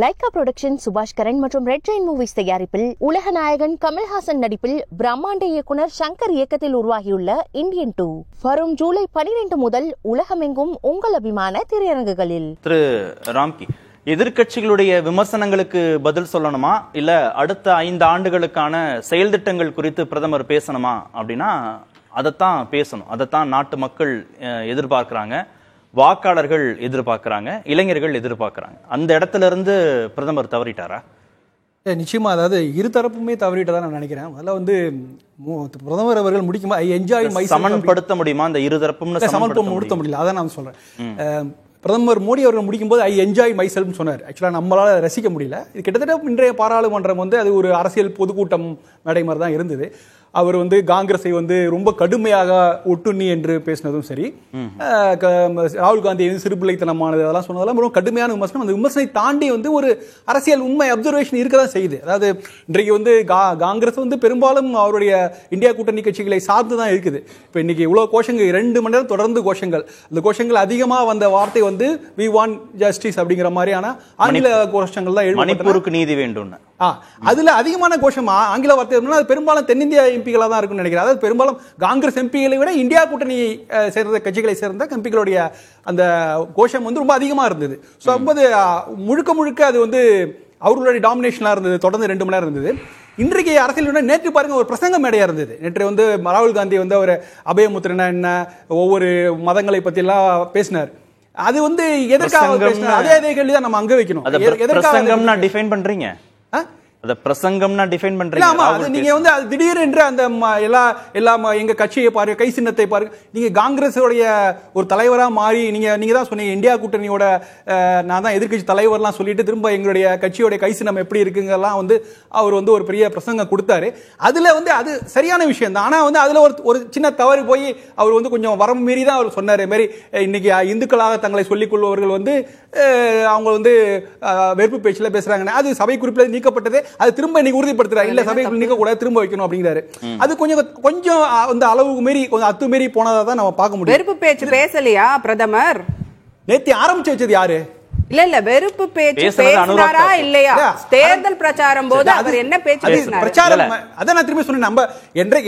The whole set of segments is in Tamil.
லைகா புரொடக்ஷன் சுபாஷ் கரன் மற்றும் ரெட் ஜெயின் மூவிஸ் தயாரிப்பில் உலக நாயகன் கமல்ஹாசன் நடிப்பில் பிரம்மாண்ட இயக்குனர் சங்கர் இயக்கத்தில் உருவாகியுள்ள இந்தியன் 2 வரும் ஜூலை 12 முதல் உலகமெங்கும் உங்கள் அபிமான திரையரங்குகளில். திரு ராம்கி, எதிர்கட்சிகளுடைய விமர்சனங்களுக்கு பதில் சொல்லணுமா இல்ல அடுத்த 5 ஆண்டுகளுக்கான செயல் திட்டங்கள் குறித்து பிரதமர் பேசணுமா அப்படின்னா அதைத்தான் பேசணும். அதைத்தான் நாட்டு மக்கள் எதிர்பார்க்கிறாங்க, வாக்காளர்கள் எதிர்பார்க்கிறாங்க, இளைஞர்கள் எதிர்பார்க்கிறாங்க. அந்த இடத்துல இருந்து பிரதமர் தவறிட்டாரா? நிச்சயமா, அதாவது இருதரப்புமே தவறிட்டதான் நான் நினைக்கிறேன். அதில் பிரதமர் அவர்கள் முடிக்குமா சமன்படுத்த முடியுமா? அந்த இருதரப்பும் சமன்படுத்த முடியல, அதான் நான் சொல்றேன். பிரதமர் மோடி அவர்கள் முடிக்கும்போது ஐ என்ஜாய் மை செல்ஃப்னு சொன்னார். ஆக்சுவலாக நம்மளால ரசிக்க முடியல. இது கிட்டத்தட்ட இன்றைய பாராளுமன்றம் அது ஒரு அரசியல் பொதுக்கூட்டம் மேடை மாதிரி தான் இருந்தது. அவர் காங்கிரஸை ரொம்ப கடுமையாக ஒட்டுண்ணி என்று பேசினதும் சரி, ராகுல் காந்தி சிறுபிள்ளைத்தனமானது அதெல்லாம் சொன்னதெல்லாம் ரொம்ப கடுமையான விமர்சனம். அந்த விமர்சனை தாண்டி ஒரு அரசியல் உண்மை அப்சர்வேஷன் இருக்க தான் செய்யுது. அதாவது இன்றைக்கு காங்கிரஸ் பெரும்பாலும் அவருடைய இந்தியா கூட்டணி கட்சிகளை சார்ந்து தான் இருக்குது. இப்போ இன்னைக்கு இவ்வளவு கோஷங்கள் 2 மணி நேரம் தொடர்ந்து கோஷங்கள், அந்த கோஷங்கள் அதிகமாக வந்த வார்த்தை வி வாண்ட் ஜஸ்டிஸ் அப்படிங்கிற மாதிரியான ஆங்கில கோஷங்கள் தான். மணிப்பூருக்கு நீதி வேண்டும், அதுல அதிகமான கோஷம் ஆங்கில வார்த்தை அது பெரும்பாலும் தென்னிந்திய எம்பிகளா தான் இருக்குன்னு நினைக்கிறேன். அதாவது பெரும்பாலும் காங்கிரஸ் எம்பிகளை விட இந்தியா கூட்டணி சேர்ந்த கட்சிகளை சேர்ந்த எம்பிகளுடைய அந்த கோஷம் ரொம்ப அதிகமா இருந்தது. ஸோ முழுக்க அது அவர்களுடைய டாமினேஷனா இருந்தது. தொடர்ந்து 2 மணி நேரம் இருந்தது. இன்றைக்கு அரசியல் நேற்று பாருங்க ஒரு பிரசங்க மேடையா இருந்தது. நேற்று ராகுல் காந்தி ஒரு அபயமுத்திரனா என்ன, ஒவ்வொரு மதங்களை பத்தி எல்லாம் பேசினார். அது எதற்காக பேசினார்? அதே கேள்விதான் நம்ம அங்க வைக்கணும். எதற்காக டிஃபைன் பண்றீங்க? அத பிரசங்கம்னா டிஃபைன் பண்றீங்க. அது நீங்க திடீரென்று அந்த எல்லா எங்க கட்சியை பாருங்க, கை சின்னத்தை பாருங்க. நீங்க காங்கிரஸோடைய ஒரு தலைவரா மாறி நீங்க தான் சொன்னீங்க இந்தியா கூட்டணியோட நான் தான் எதிர்கட்சி தலைவர்லாம் சொல்லிட்டு திரும்ப எங்களுடைய கட்சியோட கை சின்னம் எப்படி இருக்குங்கெல்லாம் அவர் ஒரு பெரிய பிரசங்கம் கொடுத்தாரு. அதுல அது சரியான விஷயம் தான். ஆனா அதுல ஒரு சின்ன தவறு போய் அவர் கொஞ்சம் வரம்பு மீறி தான் அவர் சொன்னாரு. மாதிரி இன்னைக்கு இந்துக்களாக தங்களை சொல்லிக் கொள்பவர்கள் அவங்க வெறுப்பு பேச்சுல பேசுறாங்க. அது சபை குறிப்பில் நீக்கப்பட்டது. அது திரும்ப இன்னைக்கு உறுதிப்படுத்துறாரு. இல்ல சபைக்குள் நீக்க கூட திரும்ப வைக்கணும் அப்படிங்கிறாரு. அது கொஞ்சம் அளவுக்கு மீறி அத்துமீறி போனதா தான் நம்ம பார்க்க முடியும். வெறுப்பு பேச்சு பேசலையா பிரதமர்? நேத்து ஆரம்பிச்சு வச்சது யாரு? இல்ல வெறுப்பு பேச்சு பேசினாரா இல்லையா? தேர்தல் பிரச்சாரம் போது அவர் என்ன பேச்சு பேசினார்? பிரச்சாரம் அத நான் திரும்பி சொன்னேன். நம்ம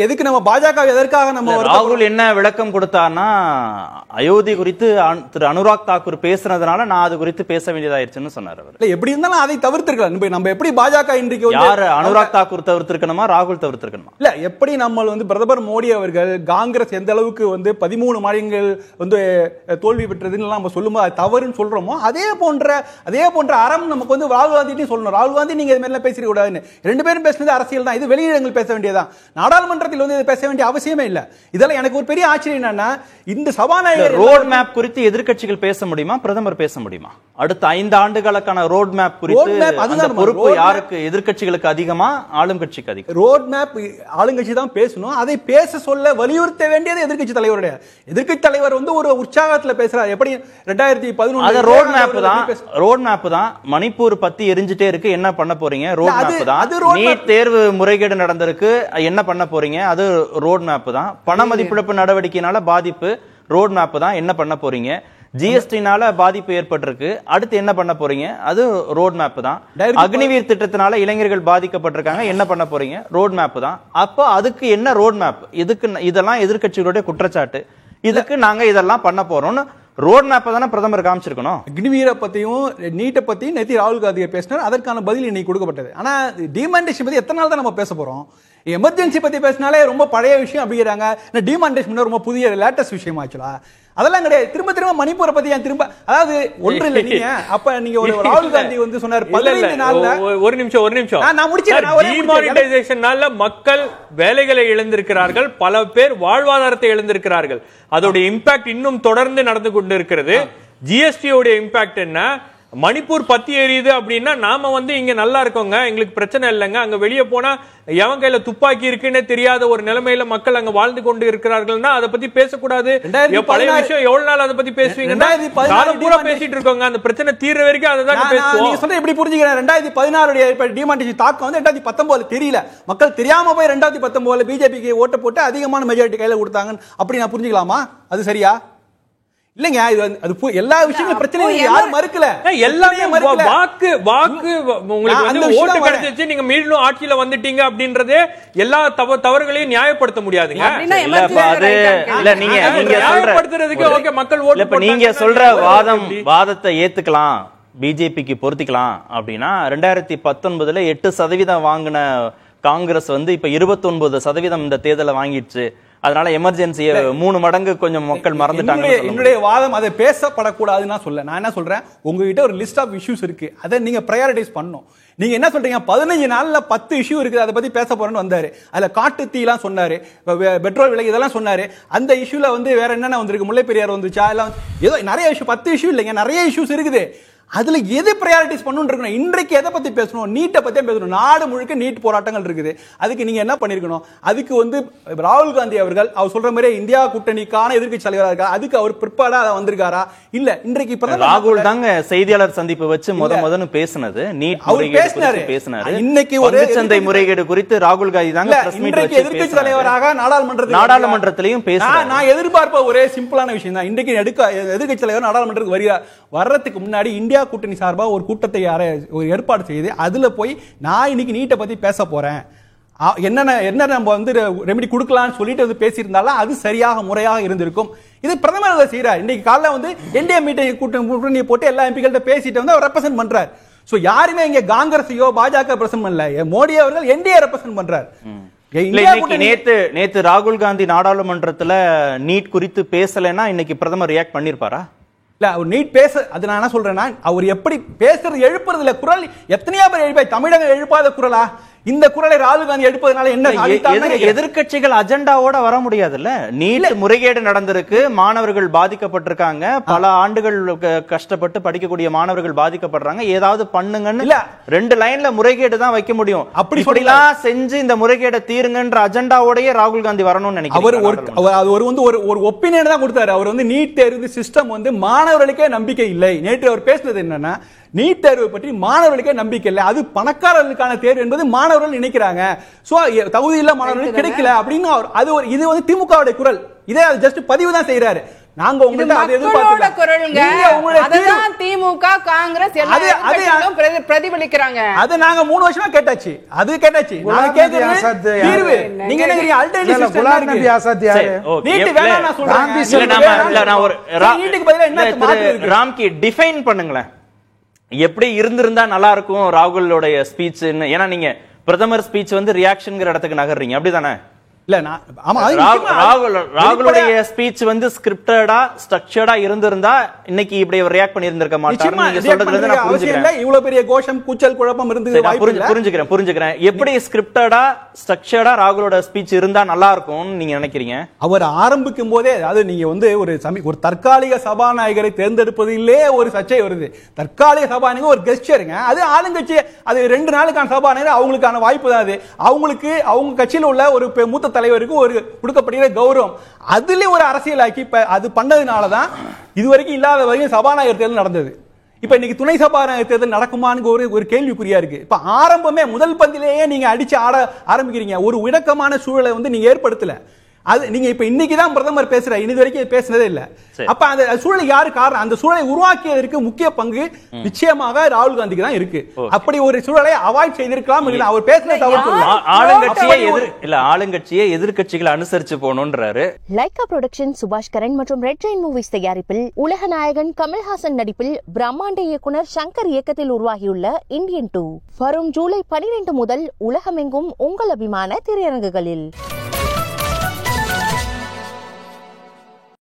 எதுக்கு நம்ம பாஜக எதற்காக நம்ம ராகுல் என்ன விளக்கம் கொடுத்தார்னா, அயோத்தி குறித்து திரு அனுராக் தாக்கூர் பேசுனதுனால நான் அது குறித்து பேச வேண்டியதாயிருச்சுன்னு சொன்னார். அவர் எப்படி இருந்தாலும் அதை தவிர்த்திருக்கலாம். நம்ம எப்படி பாஜக இன்றைக்கு யாரு அனுராக் தாக்கூர் தவிர்த்திருக்கணுமா, ராகுல் தவிர்த்திருக்கணுமா? இல்ல எப்படி நம்ம பிரதமர் மோடி அவர்கள் காங்கிரஸ் எந்த அளவுக்கு 13 மாநிலங்கள் தோல்வி பெற்றதுன்னு நம்ம சொல்லும்போது அது தவறுன்னு சொல்றோமோ, அதே போன்ற அறம் நமக்கு ராகுல் காந்தி சொல்லணும். ராகுல் காந்தி நீங்க இது மாதிரி பேசிக்க கூடாதுன்னு. 2 பேரும் பேசினது அரசியல் தான். இது வெளியிடங்கள் பேச வேண்டியதான். நாடாளுமன்றத்தில் இது பேச வேண்டிய அவசியமே இல்ல. இதெல்லாம் எனக்கு ஒரு பெரிய ஆச்சரியம் என்னன்னா, இந்த சபாநாயகர் ரோட் மேப் குறித்து எதிர்க்கட்சிகள் பேச முடியுமா, பிரதமர் பேச முடியுமா? அடுத்த 5 ஆண்டுகளுக்கான ரோட் மேப் குறித்து அந்த பொறுப்பு யாருக்கு? எதிர்க்கட்சிகளுக்கு அதிகமா, ஆளும் கட்சிக்கு அதிகம்? ரோட் மேப் ஆளுங்கட்சி தான் பேசணும். அதை பேச சொல்ல வலியுறுத்த வேண்டியது எதிர்க்கட்சி தலைவருடைய. எதிர்க்கட்சி தலைவர் ஒரு உற்சாகத்துல பேசுறாரு. எப்படி 2011 ரோட் மேப் தான். மணிப்பூர் பத்தி எரிஞ்சிட்டே இருக்கு, என்ன பண்ண போறீங்க? ரோட் மேப் தான். நீட் தேர்வு முறைகேடு நடந்திருக்கு, என்ன பண்ண போறீங்க? அது ரோட் மேப் தான். பண மதிப்பிழப்பு நடவடிக்கையினால பாதிப்பு, ரோட் மேப் தான். என்ன பண்ண போறீங்க? ஜிஎஸ்டினால பாதிப்பு ஏற்பட்டிருக்கு, அடுத்து என்ன பண்ண போறீங்க? அது ரோட் மேப் தான். அக்னிவீர் திட்டத்தினால இளைஞர்கள் பாதிக்கப்பட்டிருக்காங்க, என்ன பண்ண போறீங்க? ரோட் மேப் தான். அப்போ அதுக்கு என்ன ரோட் மேப்? இதெல்லாம் எதிர்க்கட்சிகளுடைய குற்றச்சாட்டு. இதுக்கு நாங்க இதெல்லாம் பண்ண போறோம்னு ரோட் மேப் தானே பிரதமர் காமிச்சிருக்கணும். அக்னிவீரை பத்தியும் நீட்டை பத்தியும் நேற்று ராகுல் காந்தி பேசினார். அதற்கான பதில் இன்னைக்கு கொடுக்கப்பட்டது. ஆனா டிமாண்டேஷன் பத்தி எத்தனை நாள் தான் நம்ம பேச போறோம்? எமர்ஜென்சி பத்தி பேசினாலே ரொம்ப பழைய விஷயம் அப்படிங்கிறாங்க. டிமாண்டேஷன் ரொம்ப புதிய லேட்டஸ்ட் விஷயம் ஆச்சுலா? அதெல்லாம் கிடையாது. திரும்ப மணிப்பூரை பத்தி திரும்ப, அதாவது ஒன்று இல்ல, நீங்க அப்ப நீங்க ஒரு ராகுல் காந்தி சொன்னார் 15 நாள்ல. ஒரு நிமிஷம் நான் முடிச்சேன். டிமானிட்டைசேஷனால மக்கள் வேலைகளை இழந்திருக்கிறார்கள், பல பேர் வாழ்வாதாரத்தை இழந்திருக்கிறார்கள். அதோட இம்பாக்ட் இன்னும் தொடர்ந்து நடந்து கொண்டு இருக்கிறது. ஜிஎஸ்டி உடைய இம்பாக்ட் என்ன? மணிப்பூர் பத்தி எரியுது அப்படின்னா நாம இங்க நல்லா இருக்கோங்க, எங்களுக்கு பிரச்சனை இல்லைங்க. அங்க வெளியே போனா எவன் கையில துப்பாக்கி இருக்குன்னு தெரியாத ஒரு நிலைமையில மக்கள் அங்க வாழ்ந்து கொண்டு இருக்கிறார்கள்னா அதை பத்தி பேசக்கூடாது. பழைய விஷயம் எவ்வளவு நாள் அதை பத்தி பேசுவீங்கன்னா பூரா பேசிட்டு இருக்கோங்க. அந்த பிரச்சனை தீர்ற வரைக்கும் அதை தான் பேசுவோம். நீங்க சொல்ற எப்படி புரிஞ்சுக்கிறேன்? 2016 டிமாண்டேஷன் தாக்கம் 2019 தெரியல. மக்கள் தெரியாம போய் 2019 பிஜேபிக்கு ஓட்ட போட்டு அதிகமான மெஜாரிட்டி கையில கொடுத்தாங்க அப்படி நான் புரிஞ்சுக்கலாமா? அது சரியா? இல்லங்க அது எல்லா விஷயங்களும் பிரச்சனை யாரும் மறுக்கல, எல்லாமே வாக்கு உங்களுக்கு வந்து ஓட்டு கிடைச்சிச்சு நீங்க மீண்டும் ஆட்சியில வந்துட்டீங்க அப்படின்றதே எல்லா தவறுகளையும் நியாயப்படுத்த முடியாதுங்க. இல்ல நீங்க நியாயப்படுத்துறதுக்கு ஓகே மக்கள் ஓட்டு. இப்ப நீங்க சொல்ற வாதத்தை ஏத்துக்கலாம், பிஜேபிக்கு பொருத்திக்கலாம் அப்படின்னா 2019 8% வாங்கின காங்கிரஸ் வந்து இப்ப 29% இந்த தேர்தலை வாங்கிடுச்சு. அதனால எமர்ஜென்சியை 3 மடங்கு கொஞ்சம் மக்கள் மறந்துட்டாங்க. என்னுடைய வாதம் அதை பேசப்படக்கூடாதுன்னு சொல்ல. நான் என்ன சொல்றேன், உங்ககிட்ட ஒரு லிஸ்ட் ஆஃப் இஷ்யூஸ் இருக்கு, அதை நீங்க பிரையாரிட்டைஸ் பண்ணணும். நீங்க என்ன சொல்றீங்க, 15 நாள்ல 10 இஷ்யூ இருக்கு, அதை பத்தி பேச போறேன்னு வந்தாரு. அதுல காட்டு தீலாம் சொன்னாரு, பெட்ரோல் விலை இதெல்லாம் சொன்னாரு. அந்த இஷ்யூல வந்து வேற என்னென்ன வந்திருக்கு, முல்லை பெரியார் வந்துச்சா, எல்லாம் ஏதோ நிறைய இஷ்யூ, 10 இஷ்யூ இல்லைங்க, நிறைய இஷ்யூஸ் இருக்குது. அதுல எது பிரையாரிட்டிஸ் பண்ணணும் இருக்கணும். இன்றைக்கு எதை பத்தி பேசணும், நீட்டை பத்தி பேசணும். நாடு முழுக்க நீட் போராட்டங்கள் இருக்குது. அதுக்கு நீங்க என்ன பண்ணிருக்கணும், அதுக்கு வந்து ராகுல் காந்தி அவர்கள் அவர் சொல்ற மாதிரி இந்தியா கூட்டணிக்கான எதிர்க்கட்சி தலைவராக இருக்கா, அதுக்கு அவர் பிற்பாடா வந்திருக்காரா இல்ல? இன்றைக்கு ராகுல் தாங்க செய்தியாளர் சந்திப்பு வச்சு முதன்னு பேசினது நீட் முறைகேடு பேசினாரு. இன்னைக்கு ஒரு சந்தை முறைகேடு குறித்து ராகுல் காந்தி தாங்க இன்றைக்கு எதிர்க்கட்சி தலைவராக நாடாளுமன்றத்திலையும் பேசினார். நான் எதிர்பார்ப்ப ஒரே சிம்பிளான விஷயம் தான், இன்றைக்கு எதிர்க்கட்சி தலைவர் நாடாளுமன்றத்துக்கு வர்றதுக்கு முன்னாடி இந்தியா கூட்டணி சார்பா ஒரு கூட்டத்தை ஏற்பாடு செய்து அதுல போய் நான் இன்னைக்கு நீட்டை பத்தி பேச போறேன், என்ன நம்ம வந்து ரெமெடி கொடுக்கலாம்னு சொல்லிட்டு வந்து பேசியிருந்தாலும் அது சரியாக முறையாக இருந்திருக்கும். இது பிரதமர் செய்யறார். இன்னைக்கு காலைல வந்து என்டிஏ மீட்டிங் கூட்டணியை போட்டு எல்லா எம்பிகள்கிட்ட பேசிட்டு வந்து அவர் ரெப்ரசென்ட் பண்றார். சோ யாருமே இங்க காங்கிரஸையோ பாஜக ரெப்ரசென்ட் பண்ணல, மோடி அவர்கள் என்டிஏ ரெப்ரசென்ட் பண்றார். நேத்து ராகுல் காந்தி நாடாளுமன்றத்துல நீட் குறித்து பேசலன்னா இன்னைக்கு பிரதமர் ரியாக்ட் பண்ணிருப்பாரா? இல்ல, அவர் நீட் பேச, அது நான் என்ன சொல்றேன்னா, அவர் எப்படி பேசுறது எழுப்புறது இல்ல, குரல் எத்தனையோ பேர் எழுப்ப, தமிழகம் எழுப்பாத குரலா இந்த குரலை ராகுல் காந்தி எடுப்பதனால என்ன? எதிர்க்கட்சிகள் அஜெண்டாவோட வர முடியாதுல்ல. நீட் முறைகேடு நடந்திருக்கு, மாணவர்கள் பாதிக்கப்பட்டிருக்காங்க, பல ஆண்டுகள் கஷ்டப்பட்டு படிக்கக்கூடிய மாணவர்கள் பாதிக்கப்படுறாங்க, ஏதாவது பண்ணுங்கன்னு இல்ல 2 லைன்ல முறைகேடு தான் வைக்க முடியும். அப்படிலாம் செஞ்சு இந்த முறைகேடை தீருங்கன்ற அஜெண்டாவோடய ராகுல் காந்தி வரணும்னு நினைக்கிறேன். அவர் வந்து ஒரு ஒப்பீனியன் தான் கொடுத்தாரு. அவர் வந்து நீட் தேர்வு சிஸ்டம் வந்து மாணவர்களுக்கே நம்பிக்கை இல்லை. நேற்று அவர் பேசுனது என்னன்னா, நீட் தேர்வு பற்றி மாணவர்களுக்கே நம்பிக்கை இல்லை, அது பணக்காரர்களுக்கான தேர்வு என்பது மாணவர்கள் நினைக்கிறாங்க. சோ தகுதி இல்ல மாணவர்களுக்கு கிடைக்கல அப்படின்னு இது வந்து திமுகவுடைய குரல். இதே ஜஸ்ட் பதிவு தான் செய்யறாரு. நாங்க உங்கள்ட்ட அதை எதிர்பார்க்கல. திமுக காங்கிரஸ் எல்லாரும் பிரதிபலிக்கிறாங்க. அது நாங்க 3 வருஷமா கேட்டாச்சு. அது கேட்டாச்சு. நாங்க கேக்குறது தீர்வு. நீங்க என்ன சொல்றீங்க? ஆல்டர்னேட்டிவ் குலாம் நபி ஆசாத் யாரு? நீட் வேணாம் நான் சொல்றேன். இல்ல நான் ஒரு நீட்டுக்கு பதிலா என்ன மாத்து இருக்கு? ராம்கி டிஃபைன் பண்ணுங்களேன். எப்படி இருந்திருந்தா நல்லா இருக்கும் ராகுலோட ஸ்பீச்? ஏன்னா நீங்க பிரதமர் ஸ்பீச் வந்து ரியாக்ஷன்ங்கிற இடத்துக்கு நகர்றீங்க, அப்படிதானே? இல்ல ராகுலுடைய ஸ்பீச் வந்து ஸ்கிரிப்டடா ஸ்ட்ரக்சர்டா இருந்திருந்தா இன்னைக்கு இப்படி ரியாக்ட் பண்ணி இருந்திருக்க மாட்டாரு. நீங்க சொல்றதுல இருந்து நான் புரிஞ்சுக்கிறேன். இவ்வளவு பெரிய கோஷம் கூச்சல் குழப்பம் இருந்தது. புரிஞ்சுக்கிறேன். எப்படி ஸ்கிரிப்டடா ஸ்ட்ரக்சர்டா ராகுலோட ஸ்பீச் இருந்தா நல்லா இருக்கும் நீங்க நினைக்கிறீங்க? அவர் ஆரம்பிக்கும் போதே, அதாவது நீங்க வந்து ஒரு தற்காலிக சபாநாயகரை தேர்ந்தெடுப்பதிலே ஒரு சர்ச்சை வருது. தற்காலிக சபாநாயகர் ஒரு கெஸ்டருங்க, அது ஆளுங்கட்சி, அது 2 நாளுக்கான சபாநாயகர், அவங்களுக்கான வாய்ப்பு தான் அது. அவங்களுக்கு அவங்க கட்சியில் உள்ள ஒரு மூத்த தலைவருக்கு ஒரு கொடுக்கப்படுகிற கௌரவம், அதுல ஒரு அரசியலாக்கி அது பண்ணதுனாலதான் இதுவரைக்கும் இல்லாத வரைக்கும் சபாநாயகர் தேர்தல் நடந்தது. இப்ப இன்னைக்கு துணை சபாநாயகர் தேர்தல் நடக்குமான்னு ஒரு கேள்விக்குறியா இருக்கு. இப்ப ஆரம்பமே முதல் பந்திலேயே நீங்க அடிச்சு ஆட ஆரம்பிக்கிறீங்க. ஒரு இணக்கமான சூழலை வந்து நீங்க ஏற்படுத்தல. அது நீங்க இப்ப இன்னைக்குதான் பிரதமர் பேசுற, இது வரைக்கும் பேசினதே இல்ல. அப்ப அந்த சூழல் யாரு காரணம்? அந்த சூழலை உருவாக்கியதற்கு முக்கிய பங்கு நிச்சயமாக ராகுல் காந்திக்கு தான் இருக்கு. அப்படி ஒரு சூழலை அவாய்ட் செய்திருக்கலாம். இல்ல அவர் பேசுற தவறு. ஆளுங்கட்சியை எதிர்க்கட்சிகளை அனுசரிச்சு போகணும்ன்றாரு. லைகா புரொடக்ஷன் சுபாஷ் கரன் மற்றும் ரெட் ஜெயின் மூவிஸ் தயாரிப்பில் உலக நாயகன் கமல்ஹாசன் நடிப்பில் பிரம்மாண்ட இயக்குனர் சங்கர் இயக்கத்தில் உருவாகியுள்ள இந்தியன் 2 வரும் ஜூலை 12 முதல் உலகமெங்கும் உங்கள் அபிமான திரையரங்குகளில்.